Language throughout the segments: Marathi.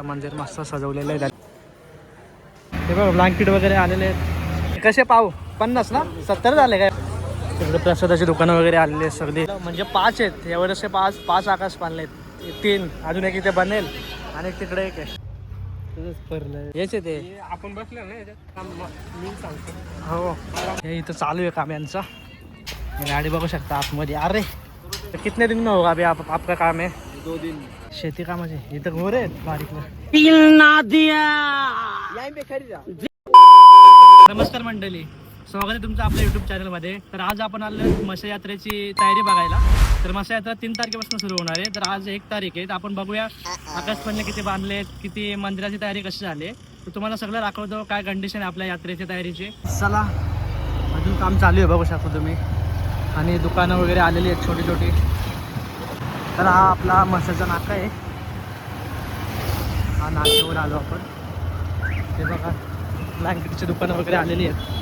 मंदिर मस्त सजवलेलं आहे. हे बघ ब्लँकेट वगैरे आलेले आहेत. कसे पाव 50 ना 70 झाले काय. तिकडे प्रसादाची दुकानं वगैरे आलेली आहेत सगळी. म्हणजे 5 आहेत यावेळेस. 5 आकाश पाळले आहेत. 3 अजून एक इथे बनेल आणि तिकडे एक आहे. हेच आहे ते आपण बसलो ना मी सांगतो. हो हे इथं चालू आहे काम यांचा. गाडी बघू शकता आतमध्ये. अरे कितने दिन में होगा अभी आपका काम है? 2 दिन. शेती कामाचे इथं घोर आहेत बारीक. नमस्कार मंडळी, स्वागत आहे तुमचं आपल्या यूट्यूब चॅनलमध्ये. तर आज आपण आलो मशा यात्रेची तयारी बघायला. तर मशा यात्रा 3 तारखेपासून सुरू होणार आहे. तर आज 1 तारीख आहे. तर आपण बघूया आकाशपाळणे किती बांधलेत, किती मंदिराची तयारी कशी झाली. तर तुम्हाला सगळं दाखवतो काय कंडिशन आहे आपल्या यात्रेची तयारीची. चला अजून काम चालू आहे बघू शकता तुम्ही. आणि दुकानं वगैरे आलेली आहेत छोटी छोटी. तर हा आपला मसाचा नाका आहे. हा नाक्यावर आलो आपण. ते बघा ब्लँकेटची दुकानं वगैरे आलेली आहेत.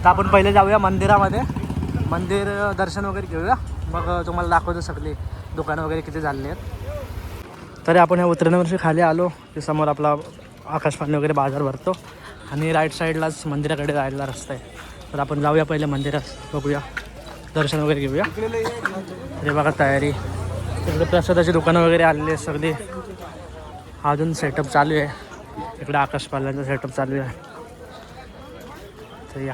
तर आपण पहिले जाऊया मंदिरामध्ये. मंदिर दर्शन वगैरे घेऊया, मग तुम्हाला दाखवतो सगळी दुकानं वगैरे किती झालेली आहेत. तरी आपण ह्या उतरण्यावरची खाली आलो की समोर आपला आकाशपाळणे वगैरे बाजार भरतो आणि राईट साईडलाच मंदिराकडे जायला रस्ता आहे. तर आपण जाऊया पहिले मंदिरात, बघूया दर्शन वगैरे घेऊया. हे बघा तयारी. इकडे प्रसादाची दुकानं वगैरे आलेली आहेत सगळी. अजून सेटअप चालू आहे. इकडे आकाशपाळण्यांचा सेटअप चालू आहे. तर या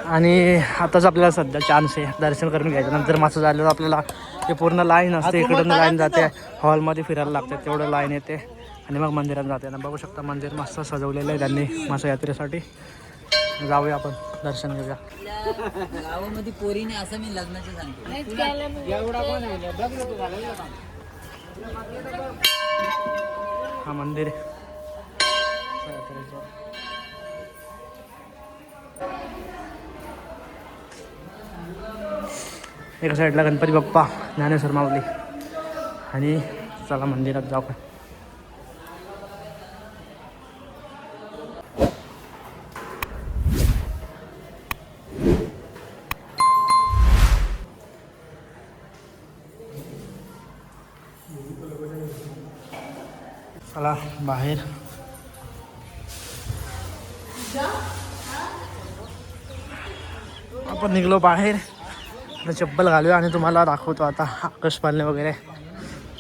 आणि आताच आपल्याला सध्या चान्स आहे दर्शन करून घ्यायचं. नंतर मासं झाल्यावर आपल्याला ते पूर्ण लाईन असते, इकडून लाईन जाते, हॉलमध्ये फिरायला लागते, तेवढं लाईन येते आणि मग मंदिरात जाते ना. बघू शकता मंदिर मस्त सजवलेलं आहे त्यांनी मासा यात्रेसाठी. जाऊया आपण दर्शन घेऊया. गावामध्ये पोरीने असं मी लग्नाचं सांगतो. हा मंदिर एका साईडला गणपती बाप्पा, ज्ञानेश्वर माऊली. आणि चला मंदिरात जाऊ. चला बाहेर. आपण निघलो बाहेर. चप्पल घालूया आणि तुम्हाला दाखवतो आता आकाशपाळणे वगैरे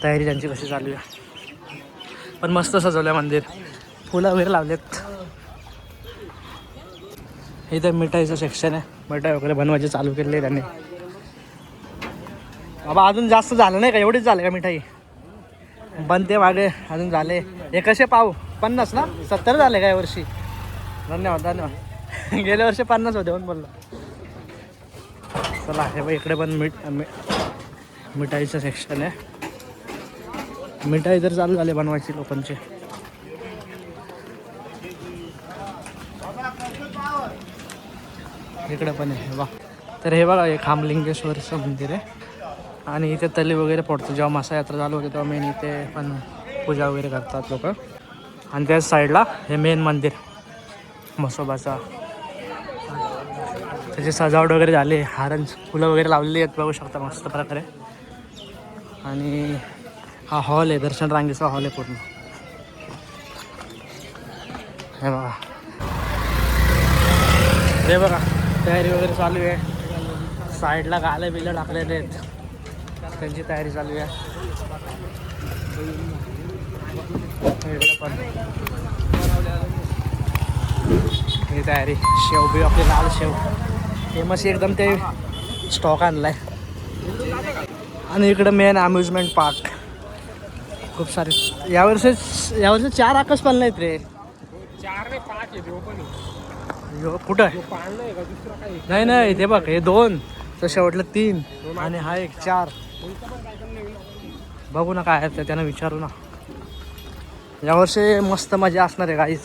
तयारी त्यांची कशी चालू आहे. पण मस्त सजवलं आहे मंदिर, फुलं वगैरे लावलेत. इथं मिठाईचं सेक्शन आहे. मिठाई वगैरे बनवायचे चालू केले आहे त्यांनी. बाबा अजून जास्त झालं नाही का? एवढीच झालं का मिठाई? बनते मागे अजून झाले. हे कसे पाव 50 ना 70 झाले का यावर्षी? धन्यवाद धन्यवाद. गेल्या वर्षी 50 होते म्हणून बोललो. चला हे बघ इकडे पण मिठाईचं सेक्शन आहे. मिठाई तर चालू झाले बनवायची लोकांची. इकडे पण आहे बघा. तर हे बघा हे खामलिंगेश्वरचं मंदिर आहे. आणि इथे तली वगैरे पडतो. जेव्हा मासा यात्रा चालू होते तेव्हा मेन इथे पण पूजा वगैरे करतात लोक. आणि त्याच साईडला हे मेन मंदिर म्हसोबाचा. त्याची सजावट वगैरे झाली. हारण फुलं वगैरे लावलेली आहेत बघू शकता मस्त प्रकारे. आणि हा हॉल आहे, दर्शन रांगेचा हॉल आहे पूर्ण. हे बघा हे बघा तयारी वगैरे चालू आहे. साईडला गाले बिलं टाकलेले आहेत, त्यांची तयारी चालू आहे. इकडे पण ही तयारी. शेव बी आपले लाल शेव फेमस एकदम, ते स्टॉक आणलाय. आणि इकडे मेन अम्युजमेंट पार्क खूप सारे. यावर्षी 4 आकाशपाळणे आहेत रे. 4 नाही 5 आहे. कुठं नाही नाही ते बघ हे 2 तर शेवटलं 3 आणि हा एक 4. बघू ना काय आहे त्यांना विचारू ना. यावर्षी मस्त मजा असणार आहे गाईज.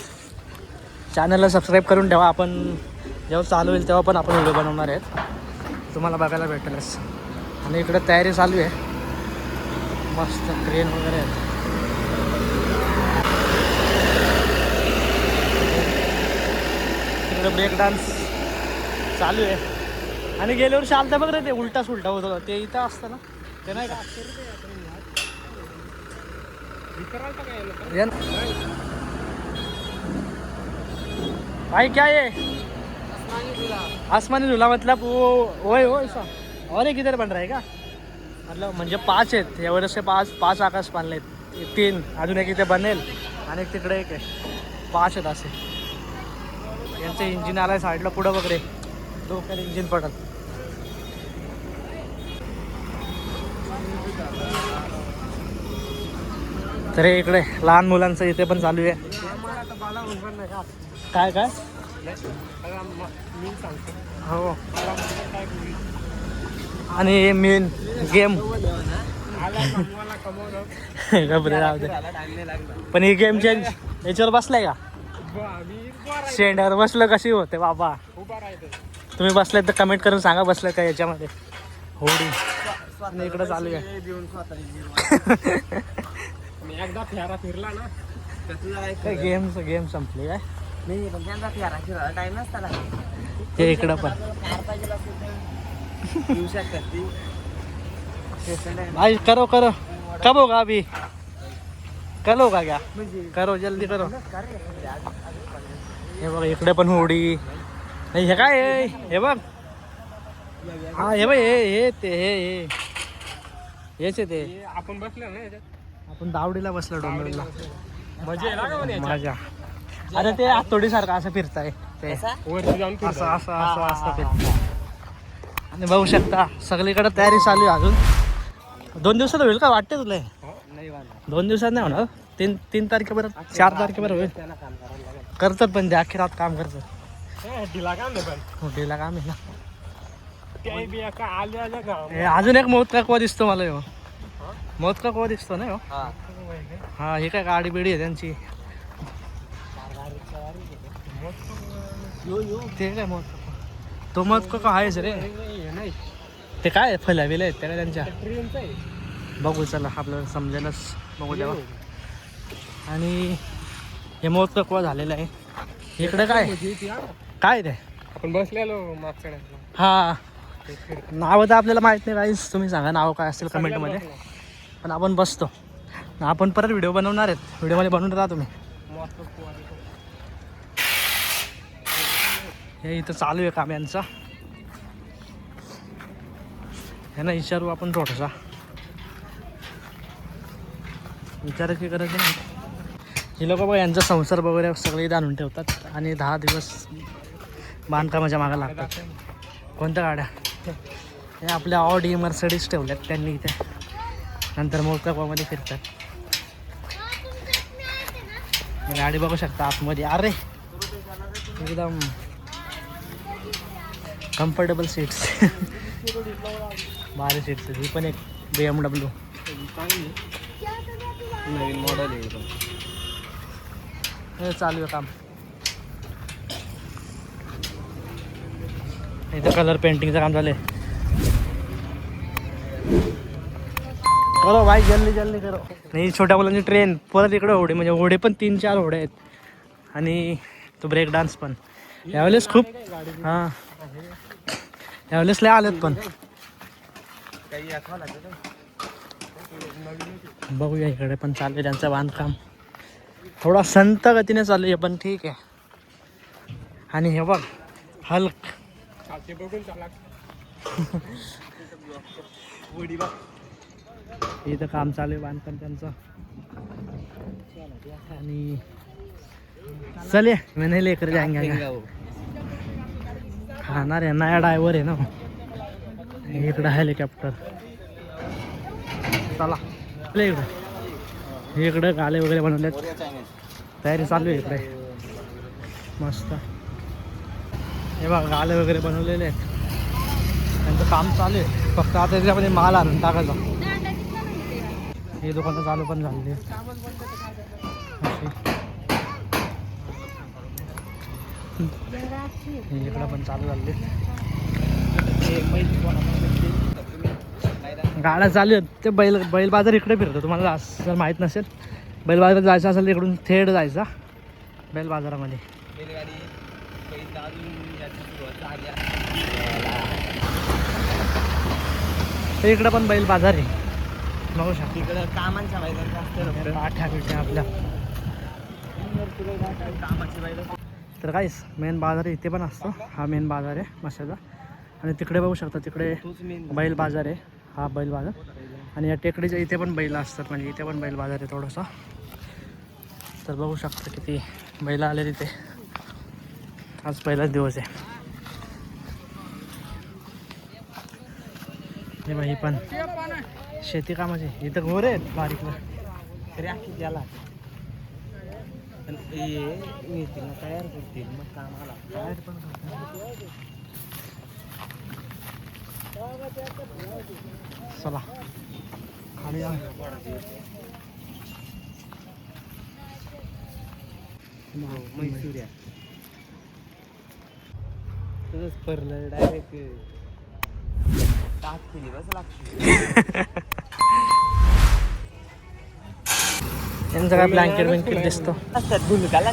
चॅनलला सबस्क्राईब करून ठेवा. आपण जेव्हा चालू होईल तेव्हा पण आपण व्हिडिओ बनवणार आहेत, तुम्हाला बघायला भेटेलच. आणि इकडे तयारी चालू आहे. मस्त ट्रेन वगैरे आहेत. ब्रेक डान्स चालू आहे. आणि गेल्या वर्षी आलता बघ रे ते उलटा सुलटा होत होता ते इथं असतं ना ते नाही का ये ना. भाई क्या ये आसमानी झूला मतलब वो ओए ओए सा और एक इधर बन रहा है का मतलब म्हणजे 5 आहेत यावर्षी 5 आकाश बांधले आहेत 3 अजून एक इथे बनेल आणि एक तिकडे एक आहे 5 आहेत असे. यांचं इंजिन आलाय साईडला पुढं वगैरे डोक्याला इंजिन पडत. तर हे इकडे लहान मुलांचं इथे पण चालू आहे. काय काय हो आणि मेन गेम घबरे राहू दे. पण ही गेम चेंज याच्यावर बसलाय का शेंड्यावर बसलं कशी होते बाबा. तुम्ही बसलाय तर कमेंट करून सांगा बसलं का याच्यामध्ये होडी. आणि इकडं चालू आहे एकदा फेरा फिरला ना काय गेम संपली काय नाही पण त्यांचा फेरा फिरायला टाइम नसता ना. ते इकडं पण कार पाहिजे येऊ शकतात ती. भाई करो करो कब होगा अभी कल होगा क्या करो जल्दी करो. हे बघ इकडे पण होडी नाही हे काय आहे? हे बघ हा हे बघ हे ते हे हेच आहे ते. आपण बसलो ना याच्यात आपण दावडीला बसलो डोंगरला मजा आहे ना का माझ्या. अरे ते आतोडी सारखं असं फिरताय ते वरती जाऊन असं असं असं असं फिरत. आणि बघू शकता सगळीकडे तयारी चालू आहे अजून. 2 दिवसात होईल का वाटते तुला? नाही 2 दिवसात नाही होणार. 3 तारखेपर्यंत 4 तारखेपर्यंत होईल. करतात पण ते अख्खी रात काम करतात. दिला का नाही पण मोठीला काम आहे ना. काही बी का आल्या का हे अजून एक मौत का कवा दिसतो मला हो. मौत का कवा दिसतो ना हो. हा हे काय गाडी बिडी आहे त्यांची. ते काय मौत तो मौत का आहेच रे. नाही ते काय फल्या बिल्या आहेत त्या काय त्यांच्या ट्रेनचं आहे. बघू चला आपल्याला समजेलच बघू तेव्हा. आणि हे मौत का कवा झालेलं आहे. इकडे काय काय ते आपण बसलेलो मागच्या हा नावं तर आपल्याला माहित नाही काहीच. तुम्ही सांगा नाव काय असेल कमेंटमध्ये. पण आपण बसतो आपण परत व्हिडिओ बनवणार आहेत. व्हिडिओमध्ये बनवून राहा तुम्ही. हे इथं चालू आहे काम यांचं. ह्यांना विचारू आपण थोडासा विचारायची गरज नाही. हे लोक बघा यांचा संसार वगैरे सगळे इथं आणून ठेवतात आणि 10 दिवस बांधकामाच्या मागं लागतात. कोणत्या गाड्या हे आपल्या ऑडी मर्सिडीज ठेवल्यात त्यांनी इथे. नंतर मोठ्यामध्ये फिरतात. गाडी बघू शकता आतमध्ये. अरे एकदम कम्फर्टेबल सीट्स भारी सीट्स. ही पण एक BMW नवीन मॉडेल आहे. हे चालू आहे काम. इथं कलर पेंटिंगचं काम झालं आहे. करो भाई जल्दी जल्दी करो. नाही छोट्या मुलांची ट्रेन परत इकडे होडे म्हणजे होडे पण 3-4 होडे आहेत. आणि तो ब्रेक डान्स पण यावेळेस खूप हां यावेळेस लय आलेत. पण बघूया इकडे पण चालू आहे त्यांचं बांधकाम. थोडा संत गतीने चालू आहे पण ठीक आहे. आणि हे बघ हल्क ते बघून चला इथं काम चालू आहे बांधकाम त्यांचं. आणि चले मैं नहीं लेकर जाएंगे खाणार आहे. नया ड्रायव्हर आहे ना. इकडं हेलिकॉप्टर चला इकडं गाले वगैरे बनवलेत. तयारी चालू आहे इकडे मस्त. हे बघा गाले वगैरे बनवलेले आहेत. त्यांचं काम चालू आहे. फक्त आता त्याच्यामध्ये माल आणून टाकायचा. हे दुकानं चालू पण झालेली आहे. इकडं पण चालू झाले. गाड्या चालू आहेत. ते बैल बाजार इकडे फिरतो. तुम्हाला जर माहीत नसेल बैल बाजारात जायचं असेल तर इकडून थेट जायचा बैल बाजारामध्ये. तर इकडं पण बैल बाजार आहे बघू शकता. तिकडं कामांच्या बैलांचं जास्त पाठ्या बिठ्या आपल्या. कामाची बैल तर काहीच मेन बाजार आहे इथे पण असतो. हा मेन बाजार आहे माशाचा. आणि तिकडे बघू शकता तिकडे बैल बाजार आहे. हा बैल बाजार. आणि या टेकडीच्या इथे पण बैल असतात म्हणजे इथे पण बैल बाजार आहे थोडासा. तर बघू शकता किती बैल आले तिथे. आज पहिलाच दिवस आहे. हे बाई पण शेती कामाचे इथं घोर आहेत बारीक तरी आखी त्याला तयार करतील मग कामाला पण चला खाली या. मैसूर्या तसंच परलं डायरेक्ट टाक केली बस लागते. यांचं काय ब्लँकेट बिंकेट दिसतो.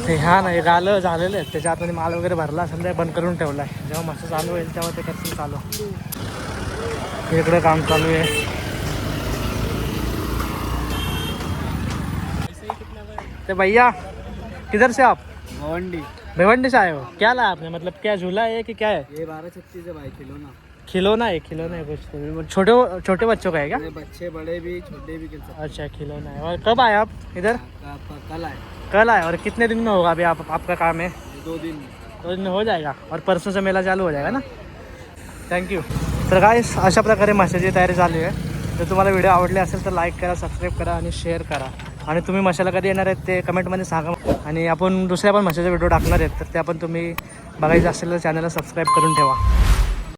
हे हा ना हे गालं झालेलं आहे त्याच्या आतमध्ये माल वगैरे भरला असेल ते बंद करून ठेवला आहे. जेव्हा मस्त चालू होईल तेव्हा ते करतील चालू. इकडे काम चालू आहे. तो भैया किधर से आप? भिवंडी भिवंडी से आए हो? क्या लाया आपने मतलब क्या झूला है कि क्या है? ये 1236 है भाई खिलौना. खिलौना है कुछ तो। छोटे बच्चों का है क्या? बच्चे बड़े भी छोटे भी खेल सकते अच्छा खिलौना है. और कब आए आप इधर? हैं. कल आए कल आए. और कितने दिन में होगा अभी आपका काम है? 2 दिन. 2 दिन में हो जाएगा और परसों से मेला चालू हो जाएगा ना. थँक्यू. तर गाईस अशा प्रकारे माशाची तयारी चालू आहे. जर तुम्हाला व्हिडिओ आवडले असेल तर लाईक करा, सबस्क्राईब करा आणि शेअर करा. आणि तुम्ही माशाला कधी येणार आहेत ते कमेंटमध्ये सांगा. आणि आपण दुसऱ्या पण माशाचे व्हिडिओ टाकणार आहेत तर ते आपण तुम्ही बघायचं असेल तर चॅनलला सबस्क्राईब करून ठेवा.